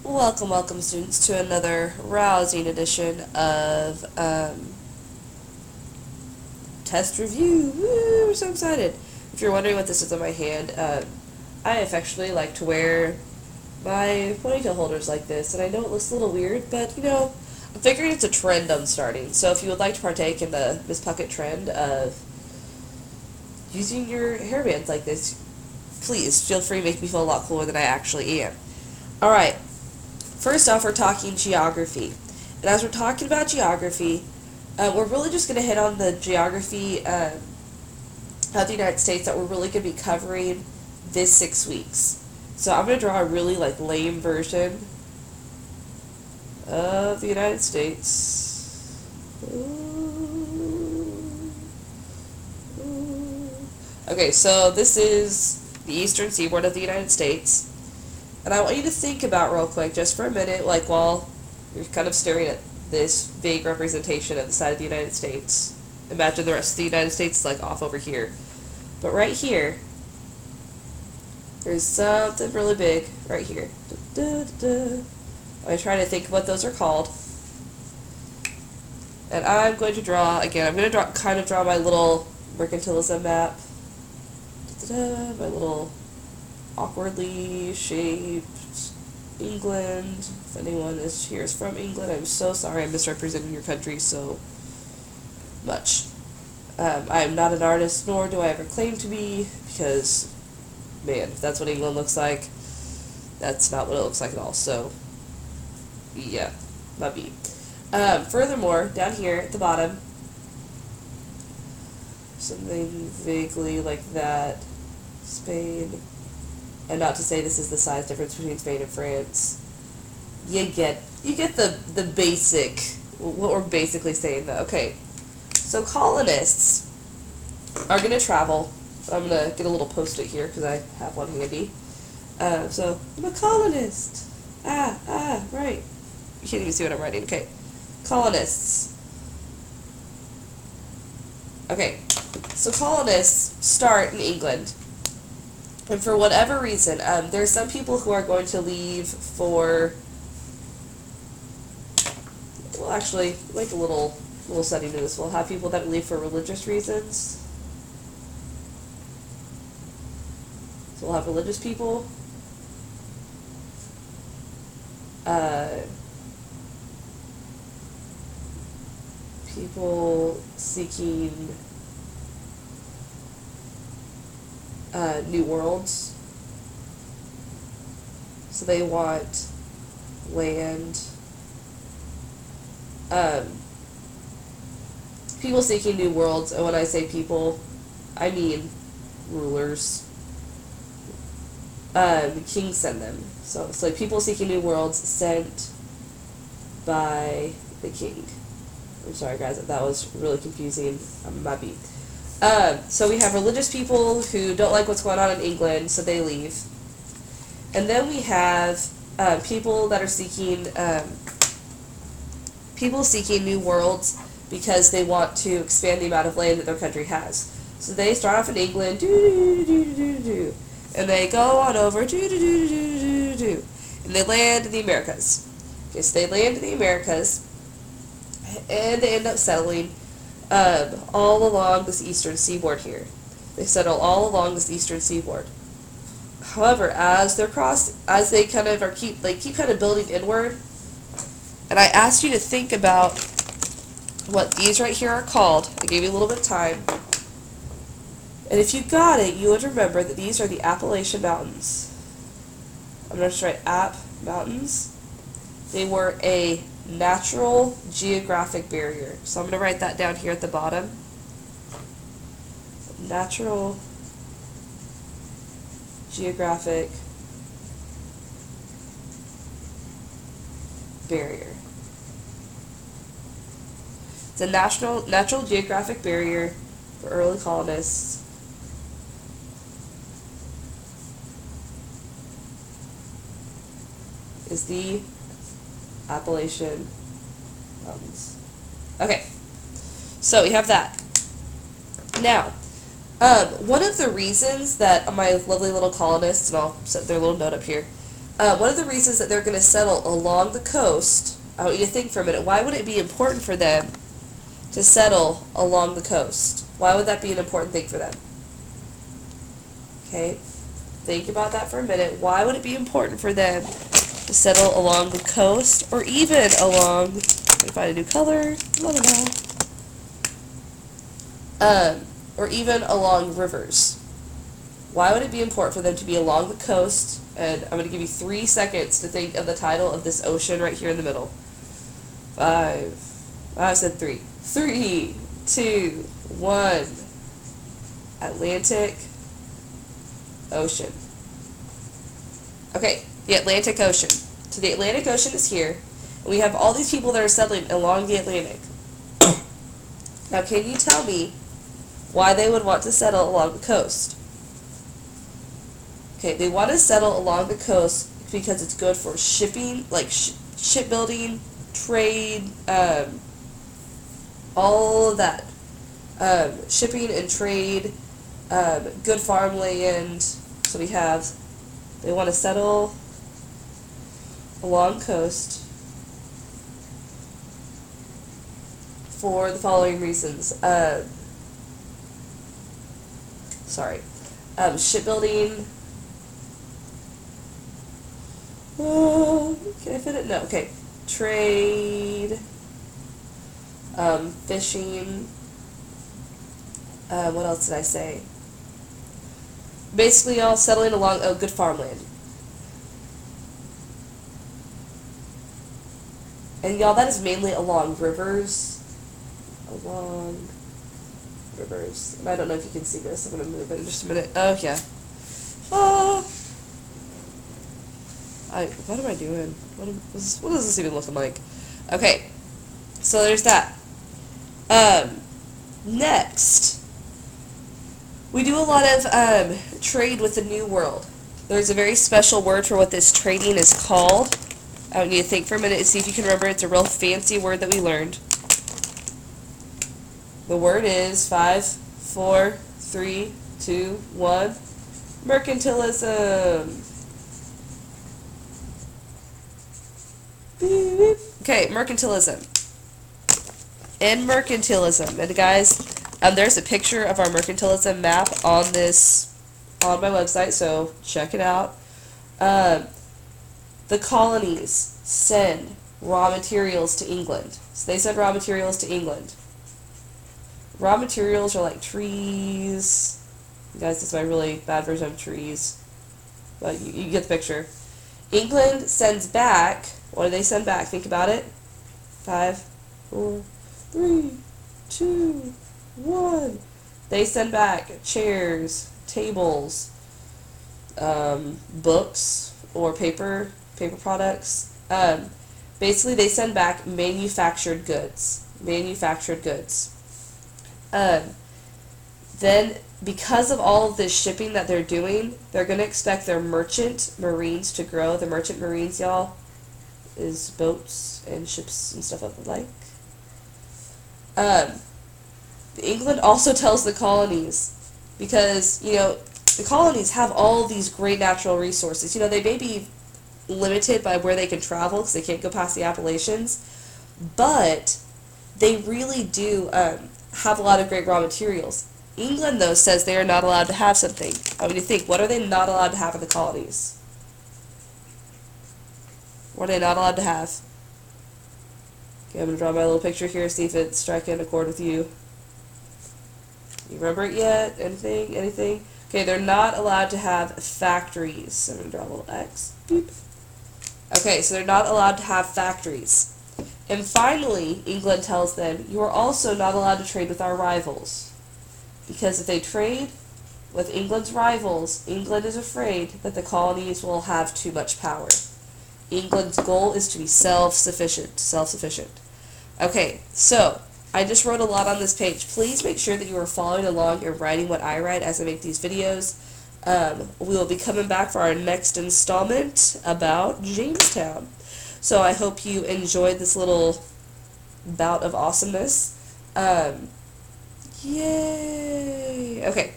Welcome, welcome, students, to another rousing edition of Test Review. Woo, we're so excited. If you're wondering what this is on my hand, I affectionately like to wear my ponytail holders like this, and I know it looks a little weird, but, I'm figuring it's a trend I'm starting. So if you would like to partake in the Miss Puckett trend of using your hairbands like this, please feel free to make me feel a lot cooler than I actually am. Alright. First off, we're talking geography. And as we're talking about geography, we're really just going to hit on the geography of the United States that we're really going to be covering this 6 weeks. So I'm going to draw a really lame version of the United States. Okay, so this is the eastern seaboard of the United States. And I want you to think about real quick, just for a minute, while you're kind of staring at this vague representation of the side of the United States. Imagine the rest of the United States off over here. But right here, there's something really big right here. I'm trying to think what those are called. And I'm going to draw, again, I'm going to draw my little Mercantilism map. My little awkwardly shaped England. If anyone here is from England, I'm so sorry I'm misrepresenting your country so much. I am not an artist, nor do I ever claim to be, because, man, if that's what England looks like, that's not what it looks like at all, so, yeah, not me. Furthermore, down here at the bottom, something vaguely like that, Spain. And not to say this is the size difference between Spain and France. You get the basic, what we're basically saying though. Okay, so colonists are going to travel. I'm going to get a little post-it here because I have one handy. So, I'm a colonist. Right. You can't even see what I'm writing. Okay, colonists. Okay, so colonists start in England. And for whatever reason, there are some people who are going to leave for, well, actually, a little setting to this. We'll have people that leave for religious reasons. So we'll have religious people. People seeking new worlds. So they want land. People seeking new worlds, and when I say people, I mean rulers. The king sent them. So it's people seeking new worlds sent by the king. I'm sorry guys, if that was really confusing. My beat. So we have religious people who don't like what's going on in England, so they leave. And then we have people that are seeking new worlds because they want to expand the amount of land that their country has. So they start off in England, and they go on over, and they land in the Americas. Okay, so they land in the Americas, and they end up settling all along this eastern seaboard here. They settle all along this eastern seaboard. However, as they kind of keep kind of building inward, and I asked you to think about what these right here are called. I gave you a little bit of time. And if you got it, you would remember that these are the Appalachian Mountains. I'm going to just write App Mountains. They were a natural geographic barrier. So I'm going to write that down here at the bottom. Natural geographic barrier. It's a natural geographic barrier for early colonists. Is the Appalachian Mountains. Okay, so we have that. Now, one of the reasons that my lovely little colonists, and I'll set their little note up here, One of the reasons that they're going to settle along the coast, I want you to think for a minute, why would it be important for them to settle along the coast? Why would that be an important thing for them? Okay, think about that for a minute. Why would it be important for them to settle along the coast, or even along, let me find a new color, or even along rivers? Why would it be important for them to be along the coast? And I'm going to give you 3 seconds to think of the title of this ocean right here in the middle. 5. I said 3. 3, 2, 1. Atlantic Ocean. Okay, the Atlantic Ocean. So the Atlantic Ocean is here. And we have all these people that are settling along the Atlantic. Now, can you tell me why they would want to settle along the coast? Okay, they want to settle along the coast because it's good for shipping, like shipbuilding, trade, all of that. Shipping and trade, good farmland. So they want to settle along coast for the following reasons. Shipbuilding. Can I fit it? No. Okay. Trade. Fishing. What else did I say? Basically, all settling along good farmland. And y'all, that is mainly along rivers. Along rivers. And I don't know if you can see this. I'm going to move it in just a minute. Oh, yeah. What am I doing? What is this even looking like? Okay. So there's that. Next, we do a lot of trade with the New World. There's a very special word for what this trading is called. I want you to think for a minute and see if you can remember. It's a real fancy word that we learned. The word is 5, 4, 3, 2, 1. Mercantilism. Okay, mercantilism. And mercantilism. And guys, there's a picture of our mercantilism map on my website, so check it out. The colonies send raw materials to England. So they send raw materials to England. Raw materials are like trees. Guys, this is my really bad version of trees. But you get the picture. England sends back, what do they send back? Think about it. 5, 4, 3, 2, 1. They send back chairs, tables, books, or paper products. Basically, they send back manufactured goods. Manufactured goods. Then, because of all of this shipping that they're doing, they're going to expect their merchant marines to grow. The merchant marines, y'all, is boats and ships and stuff of the like. England also tells the colonies, because, the colonies have all these great natural resources. They may be limited by where they can travel because they can't go past the Appalachians, but they really do have a lot of great raw materials. England, though, says they are not allowed to have something. I mean, you think, what are they not allowed to have in the colonies? What are they not allowed to have? Okay, I'm going to draw my little picture here, see if it's striking a chord with you. You remember it yet? Anything? Anything? Okay, they're not allowed to have factories. So I'm going to draw a little X. Beep. Okay, so they're not allowed to have factories. And finally, England tells them, you are also not allowed to trade with our rivals. Because if they trade with England's rivals, England is afraid that the colonies will have too much power. England's goal is to be self-sufficient. Self-sufficient. Okay, so I just wrote a lot on this page. Please make sure that you are following along and writing what I write as I make these videos. We will be coming back for our next installment about Jamestown. So I hope you enjoyed this little bout of awesomeness. Yay! Okay.